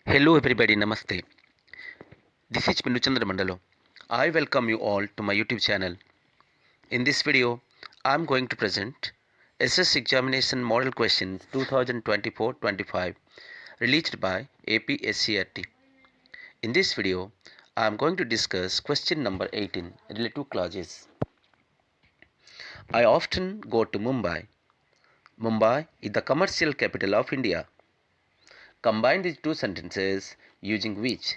Hello everybody, Namaste. This is Pinuchandra Mandalo. I welcome you all to my YouTube channel. In this video, I am going to present SS Examination Model Questions 2024-25 released by Apscert. In this video, I am going to discuss question number 18, relative clauses. I often go to Mumbai. Mumbai is the commercial capital of India. Combine these two sentences using which?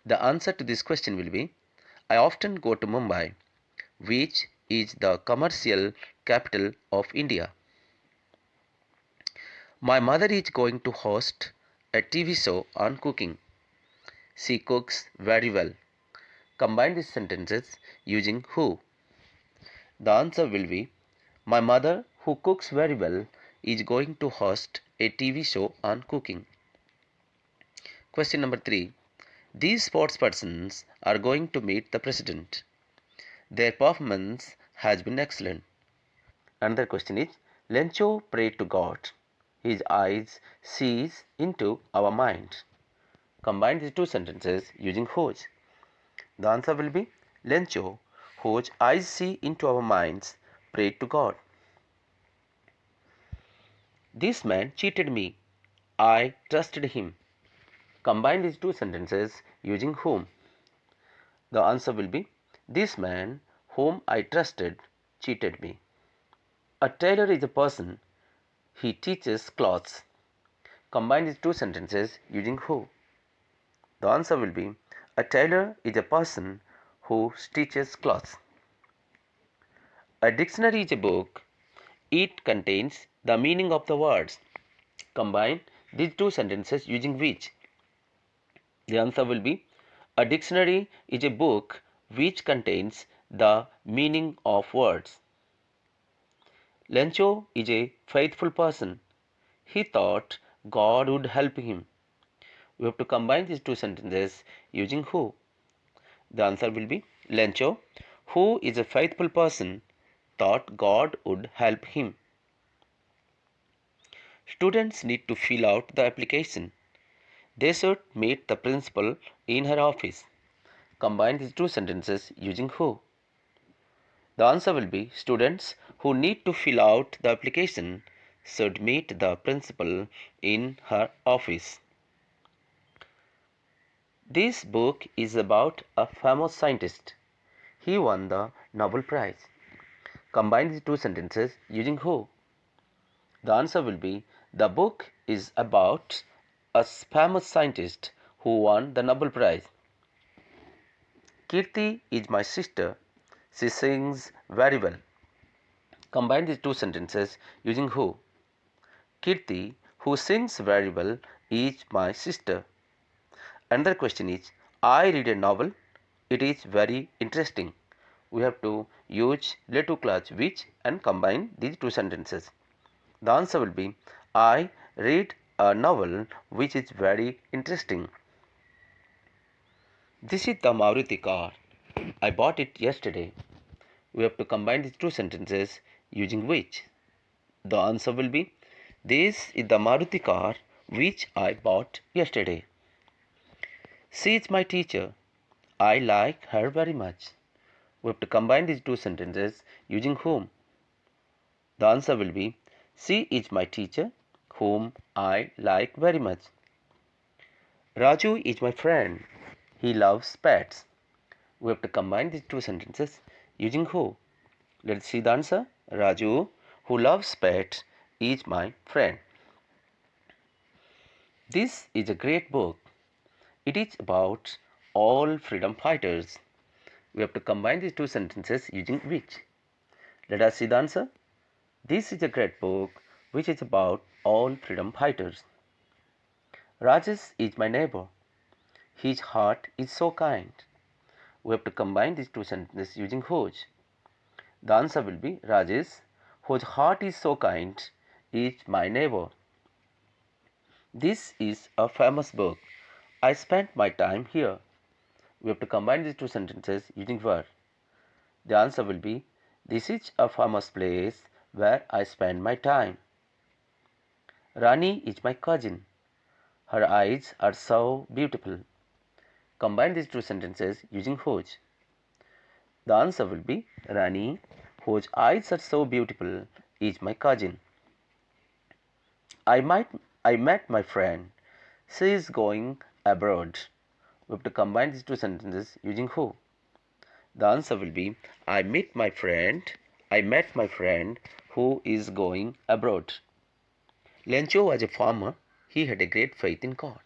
The answer to this question will be I often go to Mumbai, which is the commercial capital of India. My mother is going to host a TV show on cooking. She cooks very well. Combine these sentences using who. The answer will be my mother, who cooks very well, is going to host a TV show on cooking. Question number 3. These sportspersons are going to meet the president. Their performance has been excellent. Another question is, Lencho prayed to God. His eyes sees into our mind. Combine these two sentences using whose. The answer will be Lencho, whose eyes see into our minds, prayed to God. This man cheated me. I trusted him. Combine these two sentences using whom. The answer will be this man whom I trusted cheated me. A tailor is a person. He teaches clothes. Combine these two sentences using who. The answer will be a tailor is a person who stitches clothes. A dictionary is a book. It contains the meaning of the words. Combine these two sentences using which. The answer will be a dictionary is a book which contains the meaning of words. Lencho is a faithful person. He thought God would help him. We have to combine these two sentences using who. The answer will be Lencho, who is a faithful person, thought God would help him. Students need to fill out the application. They should meet the principal in her office. Combine these two sentences using who. The answer will be students who need to fill out the application should meet the principal in her office. This book is about a famous scientist. He won the Nobel Prize. Combine these two sentences using who. The answer will be the book is about a famous scientist who won the Nobel Prize. Kirti is my sister. She sings very well. Combine these two sentences using who. Kirti, who sings very well, is my sister. Another question is, I read a novel. It is very interesting. We have to use relative clause which and combine these two sentences. The answer will be, I read a novel which is very interesting. This is the Maruti car. I bought it yesterday. We have to combine these two sentences using which. The answer will be, this is the Maruti car which I bought yesterday. She is my teacher. I like her very much. We have to combine these two sentences using whom. The answer will be, she is my teacher whom I like very much. Raju is my friend. He loves pets. We have to combine these two sentences using who. Let's see the answer. Raju, who loves pets, is my friend. This is a great book. It is about all freedom fighters. We have to combine these two sentences using which. Let us see the answer. This is a great book which is about all freedom fighters. Rajesh is my neighbor. His heart is so kind. We have to combine these two sentences using whose. The answer will be Rajesh, whose heart is so kind, is my neighbor. This is a famous book. I spent my time here. We have to combine these two sentences using where. The answer will be, this is a famous place where I spend my time. Rani is my cousin. Her eyes are so beautiful. Combine these two sentences using whose. The answer will be Rani, whose eyes are so beautiful, is my cousin. I met my friend. She is going abroad. We have to combine these two sentences using who. The answer will be I met my friend who is going abroad. Lencho was a farmer. He had a great faith in God.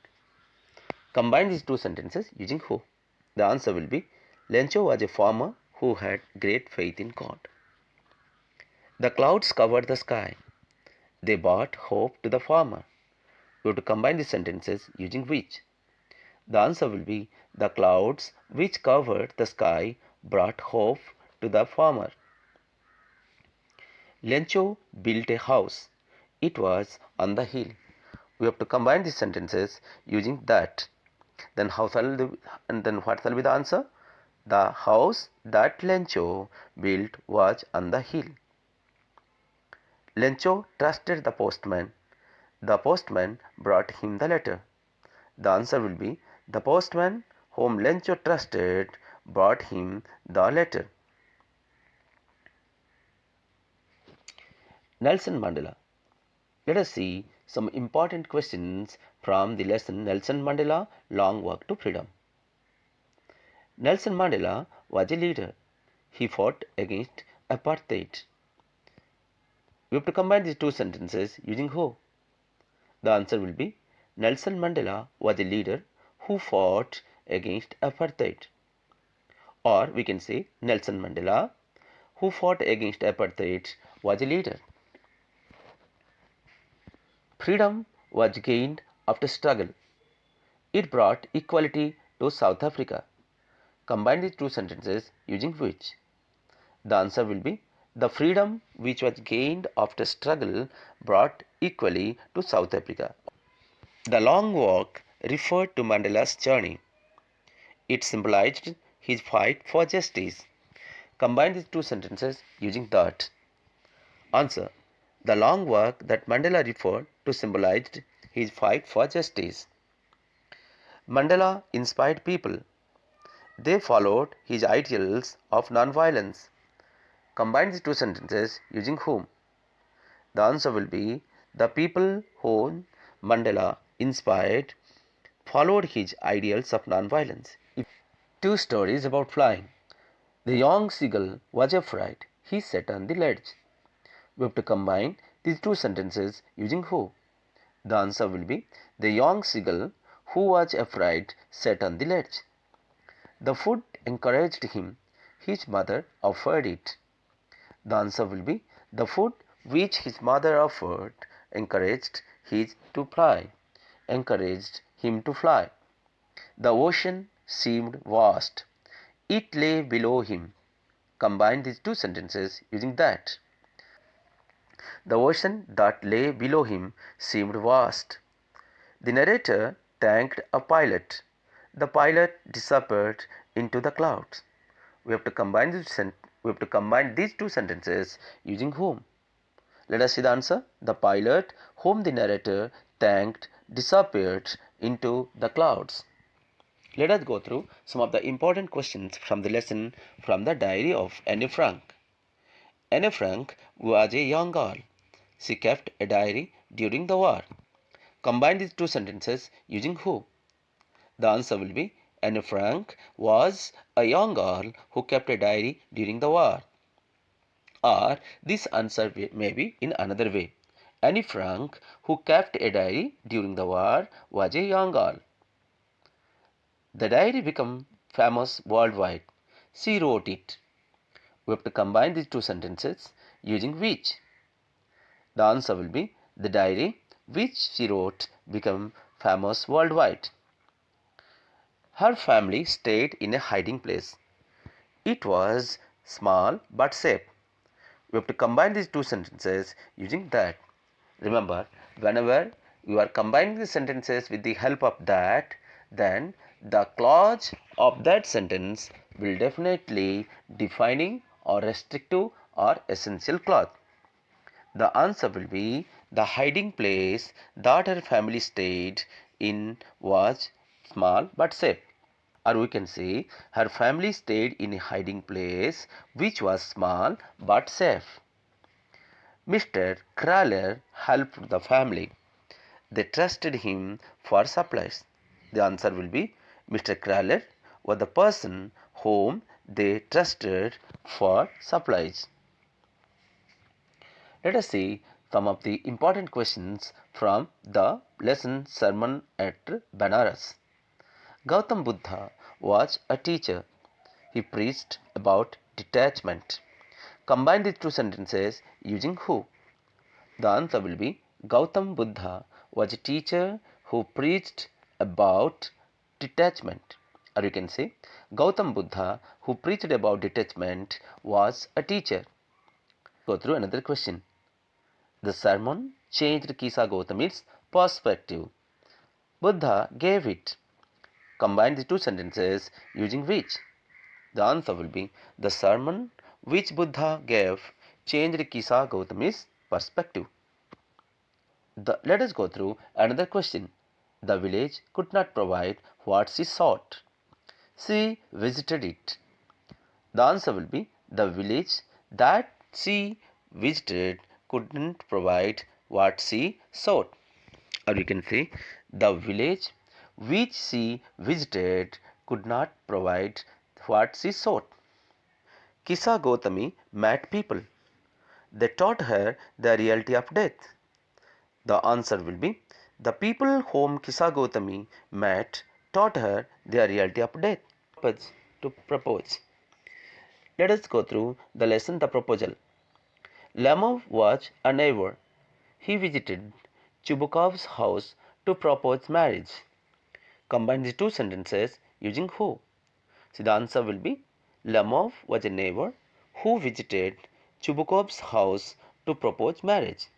Combine these two sentences using who. The answer will be Lencho was a farmer who had great faith in God. The clouds covered the sky. They brought hope to the farmer. We have to combine these sentences using which. The answer will be the clouds which covered the sky brought hope to the farmer. Lencho built a house. It was on the hill. We have to combine these sentences using that. Then what shall be the answer? The house that Lencho built was on the hill. Lencho trusted the postman. The postman brought him the letter. The answer will be the postman whom Lencho trusted brought him the letter. Nelson Mandela. Let us see some important questions from the lesson Nelson Mandela Long Walk to Freedom. Nelson Mandela was a leader. He fought against apartheid. We have to combine these two sentences using who. The answer will be Nelson Mandela was a leader who fought against apartheid. Or we can say Nelson Mandela, who fought against apartheid, was a leader. Freedom was gained after struggle. It brought equality to South Africa. Combine these two sentences using which. The answer will be the freedom which was gained after struggle brought equality to South Africa. The long walk referred to Mandela's journey. It symbolized his fight for justice. Combine these two sentences using that. Answer. The long walk that Mandela referred to symbolized his fight for justice. Mandela inspired people. They followed his ideals of non-violence. Combine these two sentences using whom. The answer will be the people whom Mandela inspired followed his ideals of non-violence. Two stories about flying. The young seagull was afraid. He sat on the ledge. We have to combine these two sentences using who. The answer will be the young seagull who was afraid sat on the ledge. The food encouraged him. His mother offered it. The answer will be the food which his mother offered encouraged him to fly. The ocean seemed vast. It lay below him. Combine these two sentences using that. The ocean that lay below him seemed vast. The narrator thanked a pilot. The pilot disappeared into the clouds. We have to combine these two sentences using whom. Let us see the answer. The pilot whom the narrator thanked disappeared into the clouds. Let us go through some of the important questions from the lesson from the diary of Anne Frank. Anne Frank was a young girl. She kept a diary during the war. Combine these two sentences using who. The answer will be Anne Frank was a young girl who kept a diary during the war. Or this answer may be in another way. Anne Frank, who kept a diary during the war, was a young girl. The diary became famous worldwide. She wrote it. We have to combine these two sentences using which. The answer will be the diary which she wrote became famous worldwide. Her family stayed in a hiding place. It was small but safe. We have to combine these two sentences using that. Remember, whenever you are combining the sentences with the help of that, then the clause of that sentence will definitely defining or restrictive or essential clause. The answer will be the hiding place that her family stayed in was small but safe. Or we can say her family stayed in a hiding place which was small but safe. Mr. Kraler helped the family. They trusted him for supplies. The answer will be Mr. Kraler was the person whom they trusted for supplies. Let us see some of the important questions from the lesson Sermon at Banaras. Gautam Buddha was a teacher. He preached about detachment. Combine these two sentences using who. The answer will be Gautam Buddha was a teacher who preached about detachment. Or you can say Gautam Buddha who preached about detachment was a teacher. Go through another question. The sermon changed Kisa Gautami's perspective. Buddha gave it. Combine the two sentences using which. The answer will be the sermon which Buddha gave changed Kisa Gautami's perspective. Let us go through another question. The village could not provide what she sought. She visited it. The answer will be the village that she visited couldn't provide what she sought. Or you can say the village which she visited could not provide what she sought. Kisa Gautami met people. They taught her the reality of death. The answer will be the people whom Kisa Gautami met taught her the reality of death. To propose. Let us go through the lesson the proposal. Lemov was a neighbor. He visited Chubukov's house to propose marriage. Combine the two sentences using who. So the answer will be Lemov was a neighbor who visited Chubukov's house to propose marriage.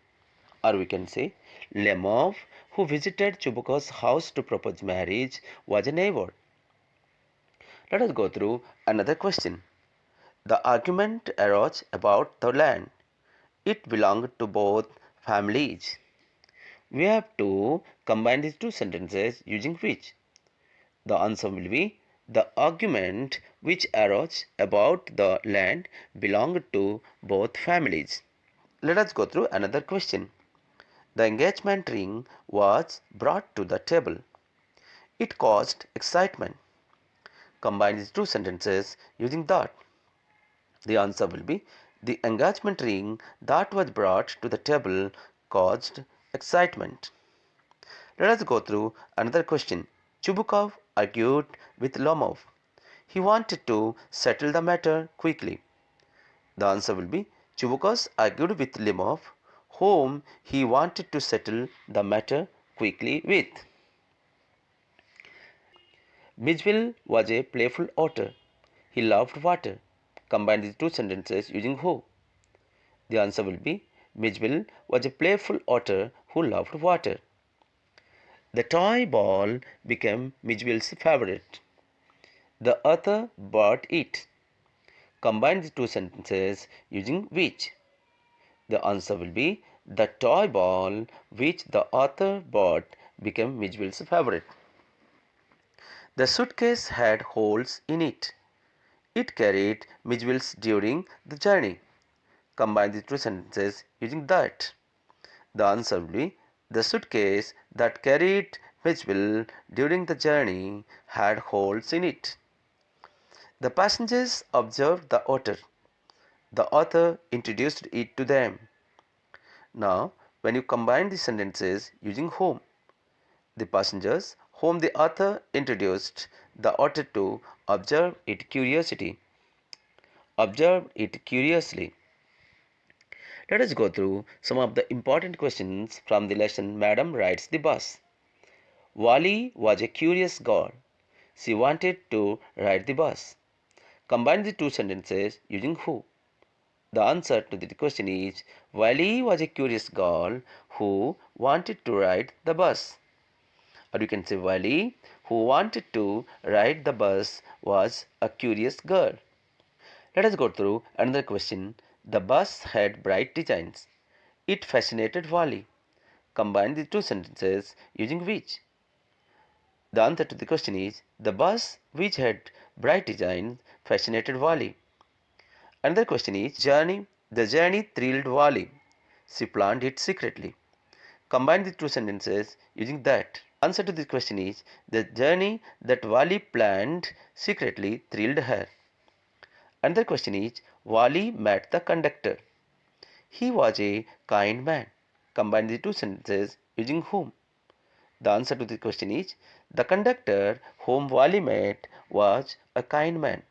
Or we can say Lemov who visited Chubukov's house to propose marriage was a neighbor. Let us go through another question. The argument arose about the land. It belonged to both families. We have to combine these two sentences using which. The answer will be the argument which arose about the land belonged to both families. Let us go through another question. The engagement ring was brought to the table. It caused excitement. Combine these two sentences using that. The answer will be the engagement ring that was brought to the table caused excitement. Let us go through another question. Chubukov argued with Lomov. He wanted to settle the matter quickly. The answer will be Chubukov argued with Limov, whom he wanted to settle the matter quickly with. Mijville was a playful otter. He loved water. Combine these two sentences using who. The answer will be Mijville was a playful otter who loved water. The toy ball became Mijville's favorite. The author bought it. Combine the two sentences using which. The answer will be the toy ball which the author bought became Mijville's favorite. The suitcase had holes in it. It carried Mijville's during the journey. Combine the two sentences using that. The answer will be the suitcase that carried Mijville during the journey had holes in it. The passengers observed the otter. The author introduced it to them. Now, when you combine the sentences using whom, the passengers whom the author introduced the otter to observed it curiously. Let us go through some of the important questions from the lesson Madam Rides the Bus. Wali was a curious girl. She wanted to ride the bus. Combine the two sentences using who. The answer to the question is Wali was a curious girl who wanted to ride the bus. Or you can say Wali who wanted to ride the bus was a curious girl. Let us go through another question. The bus had bright designs. It fascinated Wali. Combine the two sentences using which. The answer to the question is the bus which had bright designs fascinated Wally. Another question is the journey thrilled Wally. She planned it secretly. Combine the two sentences using that. Answer to this question is the journey that Wally planned secretly thrilled her. Another question is Wally met the conductor. He was a kind man. Combine the two sentences using whom. The answer to the question is the conductor whom Wally met was a kind man.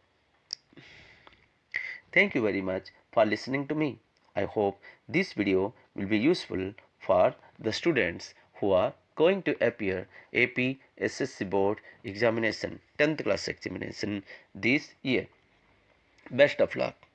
Thank you very much for listening to me. I hope this video will be useful for the students who are going to appear AP SSC board examination 10th class examination this year. Best of luck.